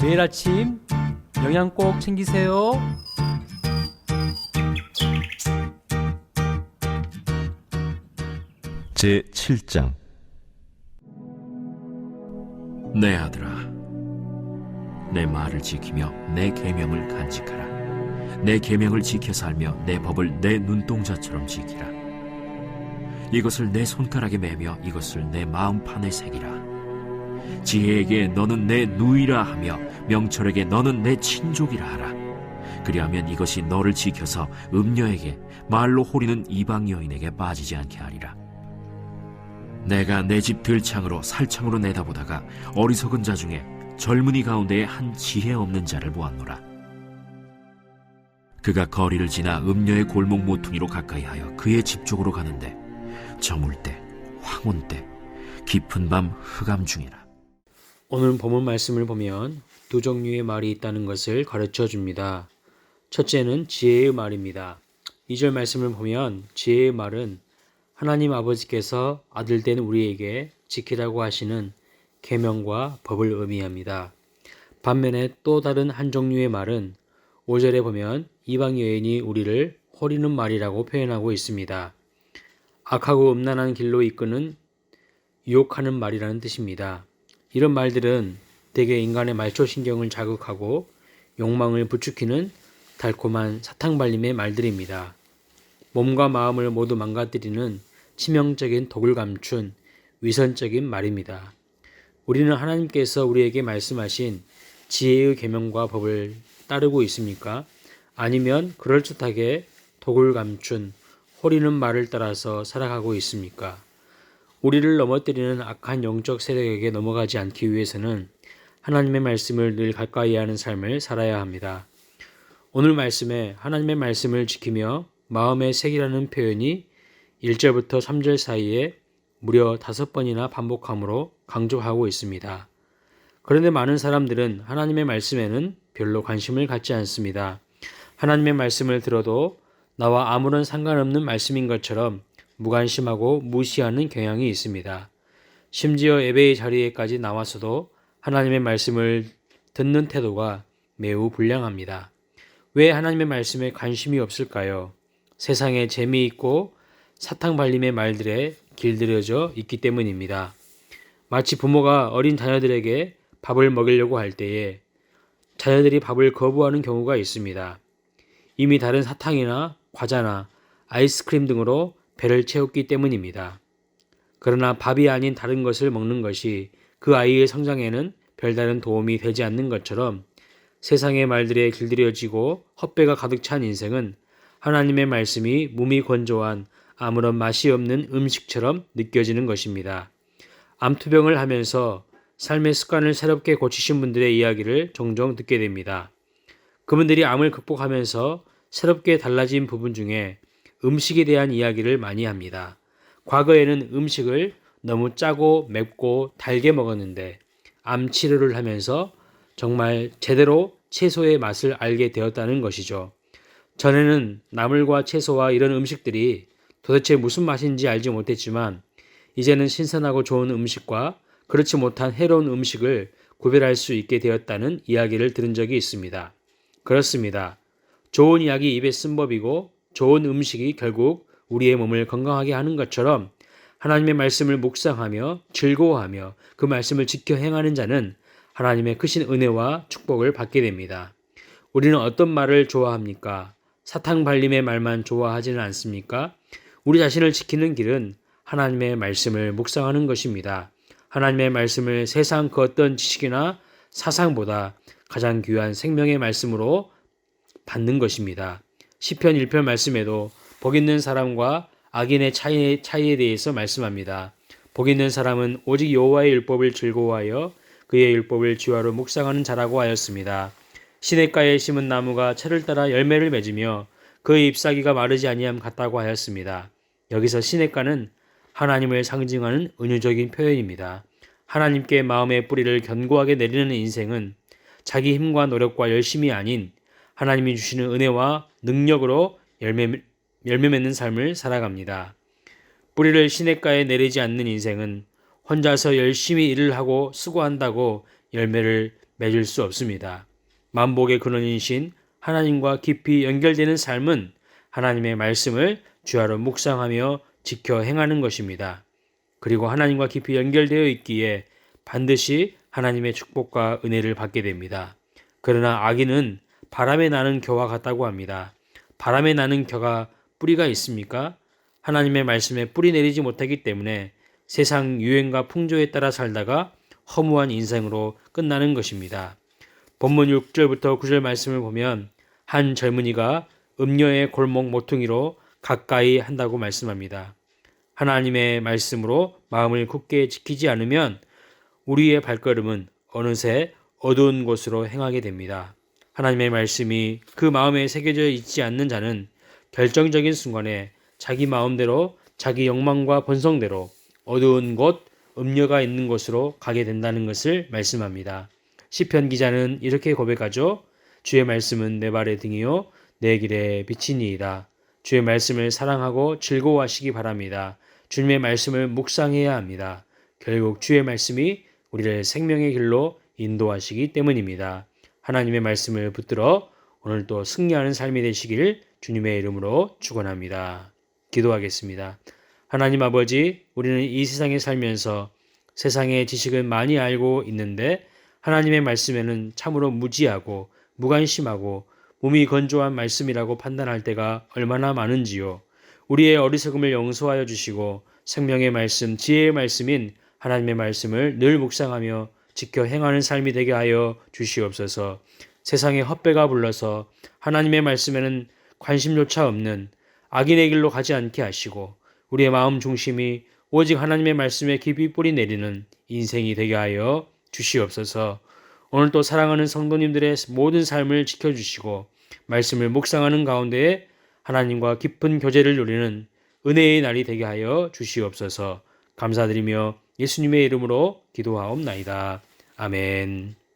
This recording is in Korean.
매일 아침 영양 꼭 챙기세요. 제7장 내 아들아, 내 말을 지키며 내 계명을 간직하라. 내 계명을 지켜 살며 내 법을 내 눈동자처럼 지키라. 이것을 내 손가락에 매며 이것을 내 마음판에 새기라. 지혜에게 너는 내 누이라 하며 명철에게 너는 내 친족이라 하라. 그리하면 이것이 너를 지켜서 음녀에게 말로 호리는 이방 여인에게 빠지지 않게 하리라. 내가 내 집 들창으로 살창으로 내다보다가 어리석은 자 중에 젊은이 가운데에 한 지혜 없는 자를 보았노라. 그가 거리를 지나 음녀의 골목 모퉁이로 가까이 하여 그의 집 쪽으로 가는데 저물 때, 황혼 때, 깊은 밤 흑암 중이라. 오늘 본문 말씀을 보면 두 종류의 말이 있다는 것을 가르쳐 줍니다. 첫째는 지혜의 말입니다. 2절 말씀을 보면 지혜의 말은 하나님 아버지께서 아들된 우리에게 지키라고 하시는 계명과 법을 의미합니다. 반면에 또 다른 한 종류의 말은 5절에 보면 이방 여인이 우리를 호리는 말이라고 표현하고 있습니다. 악하고 음란한 길로 이끄는 유혹하는 말이라는 뜻입니다. 이런 말들은 대개 인간의 말초신경을 자극하고 욕망을 부추기는 달콤한 사탕발림의 말들입니다. 몸과 마음을 모두 망가뜨리는 치명적인 독을 감춘 위선적인 말입니다. 우리는 하나님께서 우리에게 말씀하신 지혜의 계명과 법을 따르고 있습니까? 아니면 그럴듯하게 독을 감춘 호리는 말을 따라서 살아가고 있습니까? 우리를 넘어뜨리는 악한 영적 세력에게 넘어가지 않기 위해서는 하나님의 말씀을 늘 가까이 하는 삶을 살아야 합니다. 오늘 말씀에 하나님의 말씀을 지키며 마음의 색이라는 표현이 1절부터 3절 사이에 무려 5번이나 반복함으로 강조하고 있습니다. 그런데 많은 사람들은 하나님의 말씀에는 별로 관심을 갖지 않습니다. 하나님의 말씀을 들어도 나와 아무런 상관없는 말씀인 것처럼 무관심하고 무시하는 경향이 있습니다. 심지어 예배의 자리에까지 나와서도 하나님의 말씀을 듣는 태도가 매우 불량합니다. 왜 하나님의 말씀에 관심이 없을까요? 세상에 재미있고 사탕발림의 말들에 길들여져 있기 때문입니다. 마치 부모가 어린 자녀들에게 밥을 먹이려고 할 때에 자녀들이 밥을 거부하는 경우가 있습니다. 이미 다른 사탕이나 과자나 아이스크림 등으로 배를 채웠기 때문입니다. 그러나 밥이 아닌 다른 것을 먹는 것이 그 아이의 성장에는 별다른 도움이 되지 않는 것처럼 세상의 말들에 길들여지고 헛배가 가득 찬 인생은 하나님의 말씀이 몸이 건조한 아무런 맛이 없는 음식처럼 느껴지는 것입니다. 암투병을 하면서 삶의 습관을 새롭게 고치신 분들의 이야기를 종종 듣게 됩니다. 그분들이 암을 극복하면서 새롭게 달라진 부분 중에 음식에 대한 이야기를 많이 합니다. 과거에는 음식을 너무 짜고 맵고 달게 먹었는데 암 치료를 하면서 정말 제대로 채소의 맛을 알게 되었다는 것이죠. 전에는 나물과 채소와 이런 음식들이 도대체 무슨 맛인지 알지 못했지만 이제는 신선하고 좋은 음식과 그렇지 못한 해로운 음식을 구별할 수 있게 되었다는 이야기를 들은 적이 있습니다. 그렇습니다. 좋은 약이 입에 쓴 법이고 좋은 음식이 결국 우리의 몸을 건강하게 하는 것처럼 하나님의 말씀을 묵상하며 즐거워하며 그 말씀을 지켜 행하는 자는 하나님의 크신 은혜와 축복을 받게 됩니다. 우리는 어떤 말을 좋아합니까? 사탕발림의 말만 좋아하지는 않습니까? 우리 자신을 지키는 길은 하나님의 말씀을 묵상하는 것입니다. 하나님의 말씀을 세상 그 어떤 지식이나 사상보다 가장 귀한 생명의 말씀으로 받는 것입니다. 시편 1편 말씀에도 복 있는 사람과 악인의 차이에 대해서 말씀합니다. 복 있는 사람은 오직 여호와의 율법을 즐거워하여 그의 율법을 주야로 묵상하는 자라고 하였습니다. 시냇가에 심은 나무가 철을 따라 열매를 맺으며 그의 잎사귀가 마르지 아니함 같다고 하였습니다. 여기서 시냇가는 하나님을 상징하는 은유적인 표현입니다. 하나님께 마음의 뿌리를 견고하게 내리는 인생은 자기 힘과 노력과 열심이 아닌 하나님이 주시는 은혜와 능력으로 열매 맺는 삶을 살아갑니다. 뿌리를 시냇가에 내리지 않는 인생은 혼자서 열심히 일을 하고 수고한다고 열매를 맺을 수 없습니다. 만복의 근원이신 하나님과 깊이 연결되는 삶은 하나님의 말씀을 주야로 묵상하며 지켜 행하는 것입니다. 그리고 하나님과 깊이 연결되어 있기에 반드시 하나님의 축복과 은혜를 받게 됩니다. 그러나 악인은 바람에 나는 겨와 같다고 합니다. 바람에 나는 겨가 뿌리가 있습니까? 하나님의 말씀에 뿌리 내리지 못하기 때문에 세상 유행과 풍조에 따라 살다가 허무한 인생으로 끝나는 것입니다. 본문 6절부터 9절 말씀을 보면 한 젊은이가 음녀의 골목 모퉁이로 가까이 한다고 말씀합니다. 하나님의 말씀으로 마음을 굳게 지키지 않으면 우리의 발걸음은 어느새 어두운 곳으로 행하게 됩니다. 하나님의 말씀이 그 마음에 새겨져 있지 않는 자는 결정적인 순간에 자기 마음대로 자기 욕망과 본성대로 어두운 곳, 음녀가 있는 곳으로 가게 된다는 것을 말씀합니다. 시편 기자는 이렇게 고백하죠. 주의 말씀은 내 발의 등이요 내 길의 빛이니이다. 주의 말씀을 사랑하고 즐거워하시기 바랍니다. 주님의 말씀을 묵상해야 합니다. 결국 주의 말씀이 우리를 생명의 길로 인도하시기 때문입니다. 하나님의 말씀을 붙들어 오늘도 승리하는 삶이 되시길 주님의 이름으로 축원합니다. 기도하겠습니다. 하나님 아버지, 우리는 이 세상에 살면서 세상의 지식을 많이 알고 있는데 하나님의 말씀에는 참으로 무지하고 무관심하고 몸이 건조한 말씀이라고 판단할 때가 얼마나 많은지요. 우리의 어리석음을 용서하여 주시고 생명의 말씀, 지혜의 말씀인 하나님의 말씀을 늘 묵상하며 지켜 행하는 삶이 되게 하여 주시옵소서. 세상의 헛배가 불러서 하나님의 말씀에는 관심조차 없는 악인의 길로 가지 않게 하시고 우리의 마음 중심이 오직 하나님의 말씀에 깊이 뿌리 내리는 인생이 되게 하여 주시옵소서. 오늘 또 사랑하는 성도님들의 모든 삶을 지켜주시고 말씀을 묵상하는 가운데에 하나님과 깊은 교제를 누리는 은혜의 날이 되게 하여 주시옵소서. 감사드리며 예수님의 이름으로 기도하옵나이다. 아멘.